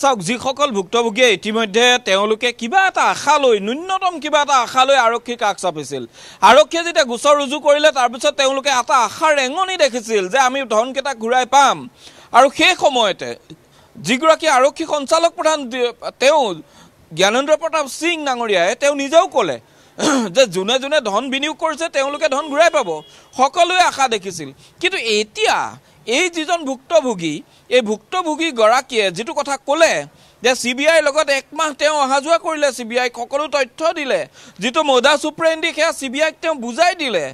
চাওক যিসকল ভুক্তভোগীয়ে ইতিমধ্যে তেওঁলোকে কিবা এটা আশা লৈ ন্যূনতম কিবা এটা আশা লৈ আৰক্ষীক কাষ চাপিছিল আৰক্ষীয়ে যেতিয়া গোচৰ ৰুজু কৰিলে তাৰপিছত তেওঁলোকে এটা আশাৰ ৰেঙনি দেখিছিল যে আমি ধনকেইটা ঘূৰাই পাম আৰু সেই সময়তে যিগৰাকী আৰক্ষী সঞ্চালক প্ৰধান তেওঁ জ্ঞানেন্দ্ৰ প্ৰতাপ সিং ডাঙৰীয়াই তেওঁ নিজেও ক'লে যে যোনে যোনে ধন বিনিয়োগ কৰিছে তেওঁলোকে ধন ঘূৰাই পাব সকলোৱে আশা দেখিছিল কিন্তু এতিয়া এই যিজন ভুক্তভোগী এই ভুক্তভোগী গৰাকীয়ে যেটো কথা ক'লে যে সিবিআইৰ লগত এক মাহ তেওঁ অহা যোৱা কৰিলে সিবিআইক সকলো তথ্য দিলে যেটো মোদা সুপ্ৰেণ্ডি সেয়া সিবিআইক তেওঁ বুজাই দিলে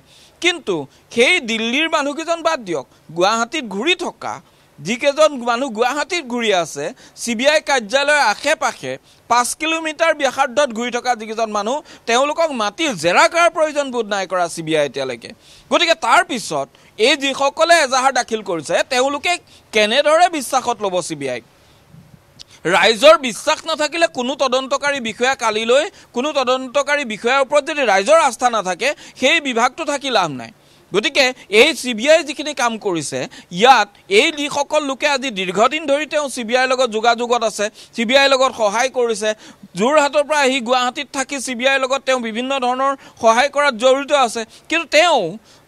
কিন্তু সেই দিল্লীৰ মানুহকেইজন বাদ দিয়ক গুৱাহাটীত ঘূৰি থকা যিকেইজন মানুহ গুৱাহাটীত ঘূৰি আছে সিবিআই কাৰ্যালয়ৰ আশে-পাশে 5 কিলোমিটাৰ ব্যাসাৰ্ধত ঘূৰি থকা যিকেইজন মানুহ তেওঁলোকক মাটি জেৰা কৰাৰ প্ৰয়োজন বোধ নাই কৰা সিবিআই এতিয়ালৈকে গতিকে তাৰ পিছত এই যিসকলে এজাহাৰ দাখিল কৰিছে তেওঁলোকে কেনেদৰে বিশ্বাসত ল'ব সিবিআই ৰাইজৰ বিশ্বাস নাথাকিলে কোনো তদন্তকাৰী বিষয়া কালিলৈ কোনো তদন্তকাৰী বিষয়াৰ ওপৰত যদি ৰাইজৰ আস্থা নাথাকে সেই বিভাগটো থাকি লাভ নাই গতিকে এই সিবিআই যিখিনি কাম কৰিছে ইয়াত এই যিসকল লোকে আজি দীৰ্ঘদিন ধৰি তেওঁ সিবিআইৰ লগত যোগাযোগত আছে সিবিআইৰ লগত সহায় কৰিছে যোৰহাটৰ পৰা আহি গুৱাহাটীত থাকি সিবিআইৰ লগত তেওঁ বিভিন্ন ধৰণৰ সহায় কৰাত জড়িত আছে কিন্তু তেওঁ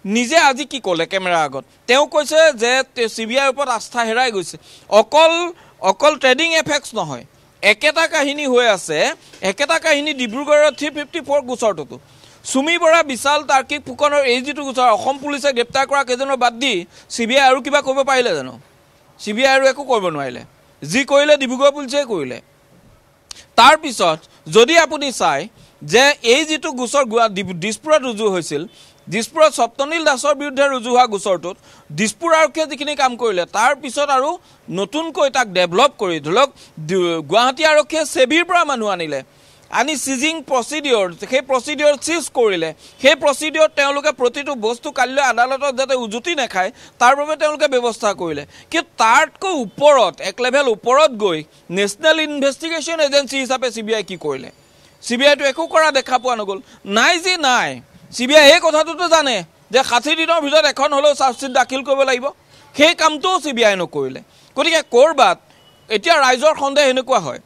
নিজে আজি কি ক'লে কেমেৰা আগত তেওঁ কৈছে যে সিবিআইৰ ওপৰত আস্থা হেৰাই গৈছে অকল ট্ৰেডিং এফেক্টছ নহয় একেটা কাহিনী হৈ আছে একেটা কাহিনী ডিব্ৰুগড়ৰ 354 গোচৰটো সুমি বৰা বিশাল তাৰ্কিক ফুকনৰ এই যেটো গোচৰ অসম পুলিচে গ্ৰেপ্তাৰ কৰা কেজনৰ বাদ দি সিবিআই আৰু কিবা কৰিব পাৰিলে জানো সিবিআই আৰু একো কৰিব নোৱাৰিলে যি কৰিলে ডিব্ৰুগড় পুলিচে কৰিলে তাৰ পিছত যদি আপুনি চাই যে এই যেটো গোচৰ দিছপুৰত ৰুজু হৈছিল দিছপুৰত সপ্তনীল দাসৰ বিৰুদ্ধে ৰুজু হোৱা গোচৰটোত দিছপুৰ আৰক্ষীয়ে যিখিনি কাম কৰিলে তাৰ পিছত আৰু নতুনকৈ তাক ডেভেলপ কৰি ধৰক গুৱাহাটী আৰক্ষীয়ে সেবিৰ পৰা মানুহ আনিলে আনি সিজিং প্ৰসিডিউৰ সেই প্ৰসিডিউৰ সিজ কৰিলে সেই প্ৰসিডিউৰ তেওঁলোকে প্ৰতিটো বস্তু কালিলৈ আদালতত যাতে উজুতি নাখায় তাৰ বাবে তেওঁলোকে ব্যৱস্থা কৰিলে কিন্তু তাতকৈ ওপৰত এক লেভেল ওপৰত গৈ নেশ্যনেল ইনভেষ্টিগেশ্যন এজেন্সি হিচাপে সিবিআই কি কৰিলে সিবিআইটো একো কৰা দেখা পোৱা নগল নাই যে নাই সিবিআই এই কথাটোতো জানে যে 60 দিনৰ ভিতৰত এখন হলেও চাৰ্জশিট দাখিল কৰিব লাগিব সেই কামটো সিবিআই নকৰিলে গতিকে কৰবাত এতিয়া ৰাইজৰ সন্দেহ এনেকুৱা হয়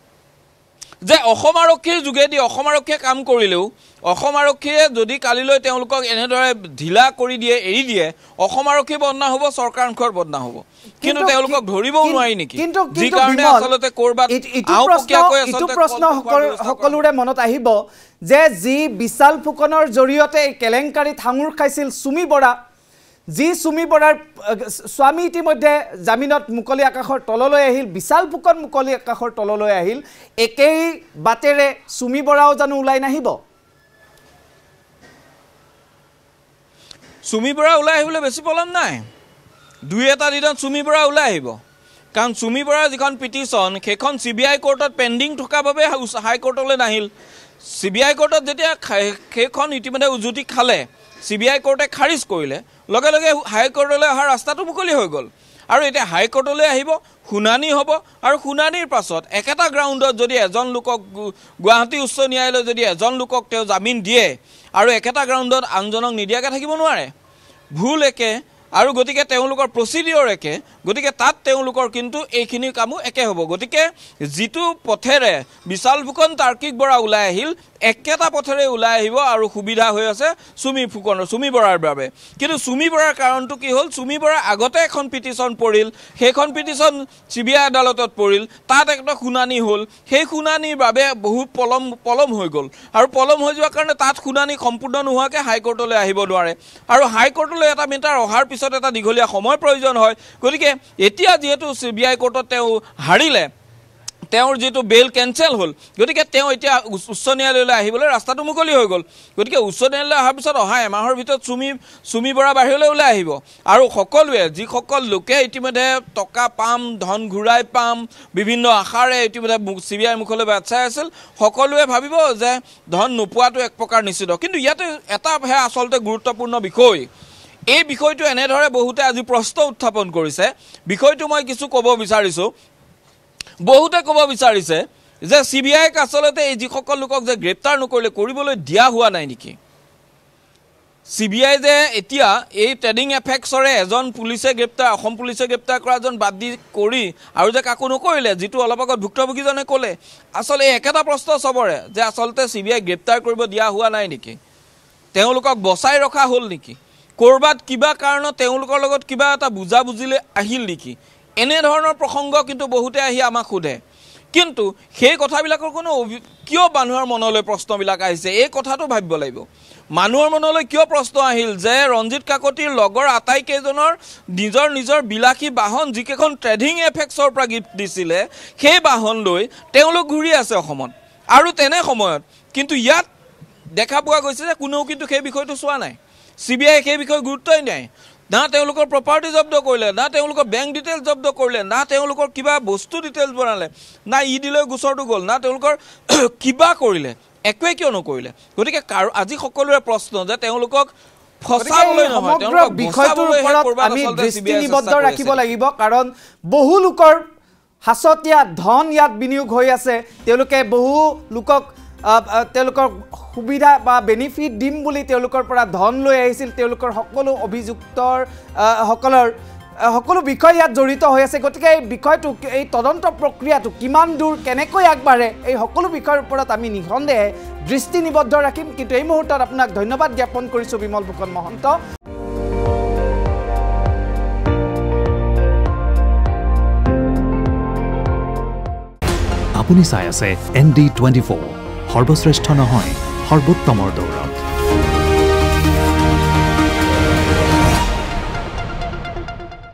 যে অসম আৰক্ষীৰ যোগেদি অসম আৰক্ষীয়ে কাম কৰিলেও অসম আৰক্ষীয়ে যদি কালিলৈ তেওঁলোকক এনেদৰে ঢিলা কৰি দিয়ে এৰি দিয়ে অসম আৰক্ষী বদনাম হ'ব চৰকাৰখনৰ বদনাম হ'ব কিন্তু তেওঁলোকক ধৰিবও নোৱাৰি নেকি যি কাৰণে আচলতে কৰবাত ইটো প্ৰশ্ন সকলোৰে মনত আহিব যে যি বিশাল ফুকনৰ জৰিয়তে এই কেলেংকাৰীত হাঙুৰ খাইছিল সুমি বৰা যি সুমি বৰাৰ স্বামী ইতিমধ্যে জামিনত মুকলি আকাশৰ তললৈ আহিল বিশাল ফুকন মুকলি আকাশৰ তললৈ আহিল একেই বাটেৰে সুমি বৰাও জানো ওলাই নাহিব সুমি বৰা ওলাই আহিবলৈ বেছি পলম নাই দুই এটা দিনত সুমি বৰা ওলাই আহিব কাৰণ সুমি বৰাৰ যিখন পিটিশন সেইখন সিবিআই কোৰ্টত পেন্ডিং থকা বাবে হাই কোৰ্টলৈ নাহিল সিবিআই কোৰ্টত যেতিয়া সেইখন ইতিমধ্যে উজুতি খালে সিবিআই কোৰ্টে খাৰিজ কৰিলে লগে লগে হাই কোৰ্টলৈ অহাৰ ৰাস্তাটো মুকলি হৈ গ'ল আৰু এটা হাই কোৰ্টলৈ আহিব শুনানি হ'ব আৰু শুনানিৰ পাছত একেটা গ্ৰাউণ্ডত যদি এজন লোকক গুৱাহাটী উচ্চ ন্যায়ালয়ে যদি এজন লোকক তেওঁ জামিন দিয়ে আৰু একেটা গ্ৰাউণ্ডত আনজনক নিদিয়াকে থাকিব নোৱাৰে ভুল একে আৰু গতিকে তেওঁলোকৰ প্ৰসিডিউৰ একে গতিকে তাত তেওঁলোকৰ কিন্তু এইখিনি কামো একে হ'ব গতিকে যিটো পথেৰে বিশাল ফুকন তাৰ্কিক বৰা ওলাই আহিল একেটা পথেৰে ওলাই আহিব আৰু সুবিধা হৈ আছে সুমি বৰাৰ বাবে কিন্তু সুমি বৰাৰ কাৰণটো কি হ'ল সুমি বৰা আগতে এখন পিটিশন পৰিল সেইখন পিটিশন সিবিআই আদালতত পৰিল তাত একটা শুনানি হ'ল সেই শুনানিৰ বাবে বহুত পলম হৈ গ'ল আৰু পলম হৈ যোৱাৰ কাৰণে তাত শুনানি সম্পূৰ্ণ নোহোৱাকে হাই কোৰ্টলৈ আহিব নোৱাৰে আৰু হাই কোৰ্টলৈ এটা মেটাৰ অহাৰ পিছত এটা দীঘলীয়া সময় প্ৰয়োজন হয় গতিকে এতিয়া যেহেতু সিবিআই কোৰ্টত তেওঁ হাৰিলে তেওঁৰ যেটো বেল কেনসেল হ'ল গতিকে তেওঁ এতিয়া উচ্চ ন্যায়ালয়লৈ আহিবলৈ ৰাস্তাটো মুকলি হৈ গ'ল গতিকে উচ্চ ন্যায়ালয়লৈ অহাৰ পিছত অহা এমাহৰ ভিতৰত সুমি বৰা বাহিৰলৈ ওলাই আহিব আৰু সকলোৱে যিসকল লোকে ইতিমধ্যে টকা পাম ধন ঘূৰাই পাম বিভিন্ন আশাৰে ইতিমধ্যে সিবিআই মুখলৈ বাট চাই আছিল সকলোৱে ভাবিব যে ধন নোপোৱাটো এক প্ৰকাৰ নিশ্চিত কিন্তু ইয়াতে এটা আচলতে গুৰুত্বপূৰ্ণ বিষয় এই বিষয়টো এনেদৰে বহুতে আজি প্ৰশ্ন উত্থাপন কৰিছে বিষয়টো মই কিছু ক'ব বিচাৰিছো বহুতে ক'ব বিচাৰিছে যে সিবিআইক আচলতে এই যিসকল লোকক যে গ্ৰেপ্তাৰ নকৰিলে কৰিবলৈ দিয়া হোৱা নাই নেকি CBI যে এতিয়া এই ট্ৰেডিং এফেক্টছৰে এজন পুলিচে গ্ৰেপ্তাৰ অসম পুলিচে গ্ৰেপ্তাৰ কৰা এজন বাদ দি কৰি আৰু যে কাকো নকৰিলে যিটো অলপ আগত ভুক্তভোগীজনে ক'লে আচলতে একেটা প্ৰশ্ন চবৰে যে আচলতে CBI গ্ৰেপ্তাৰ কৰিব দিয়া হোৱা নাই নেকি তেওঁলোকক বচাই ৰখা হ'ল নেকি কৰবাত কিবা কাৰণত তেওঁলোকৰ লগত কিবা এটা বুজা বুজিলে আহিল নেকি এনে ধৰণৰ প্ৰসংগ কিন্তু বহুতে আহি আমাক সোধে কিন্তু সেই কথাবিলাকৰ কোনো কিয় মানুহৰ মনলৈ প্ৰশ্নবিলাক আহিছে এই কথাটো ভাবিব লাগিব মানুহৰ মনলৈ কিয় প্ৰশ্ন আহিল যে ৰঞ্জিত কাকতিৰ লগৰ আটাইকেইজনৰ নিজৰ বিলাসী বাহন যিকেইখন ট্ৰেডিং এফেক্টছৰ পৰা গিফ্ট দিছিলে সেই বাহন লৈ তেওঁলোক ঘূৰি আছে অসমত আৰু তেনে সময়ত কিন্তু ইয়াত দেখা পোৱা গৈছে যে কোনেও কিন্তু সেই বিষয়টো চোৱা নাই CBI সেই বিষয়ে গুৰুত্বই নাই না তেওঁলোকৰ প্ৰপাৰ্টি জব্দ কৰিলে না তেওঁলোকৰ বেংক ডিটেইলছ জব্দ কৰিলে না তেওঁলোকৰ কিবা বস্তু ডিটেইলছ বনালে না দিলৈ গোচৰটো গ'ল না তেওঁলোকৰ কিবা কৰিলে একোৱে কিয় নকৰিলে গতিকে আজি সকলোৰে প্ৰশ্ন যে তেওঁলোকক ফসাবলৈ নহয় তেওঁলোকক বিষয়টোৰ ওপৰত আমি দৃষ্টি নিবদ্ধ ৰাখিব লাগিব কাৰণ বহু লোকৰ হাসতীয়া ধন ইয়াত বিনিয়োগ হৈ আছে তেওঁলোকে বহু লোকক তেওঁলোকৰ সুবিধা বা বেনিফিট দিম বুলি তেওঁলোকৰ পৰা ধন লৈ আহিছিল তেওঁলোকৰ সকলো অভিযুক্তৰ সকলো বিষয় ইয়াত জড়িত হৈ আছে গতিকে এই বিষয়টো এই তদন্ত প্ৰক্ৰিয়াটো কিমান দূৰ কেনেকৈ আগবাঢ়ে এই সকলো বিষয়ৰ ওপৰত আমি নিঃসন্দেহে দৃষ্টি নিবদ্ধ ৰাখিম কিন্তু এই মুহূৰ্তত আপোনাক ধন্যবাদ জ্ঞাপন কৰিছোঁ বিমল ফুকন মহন্ত আপুনি চাই আছে ND24 সৰ্বশ্ৰেষ্ঠ নহয় সৰ্বোত্তমৰ দৌৰ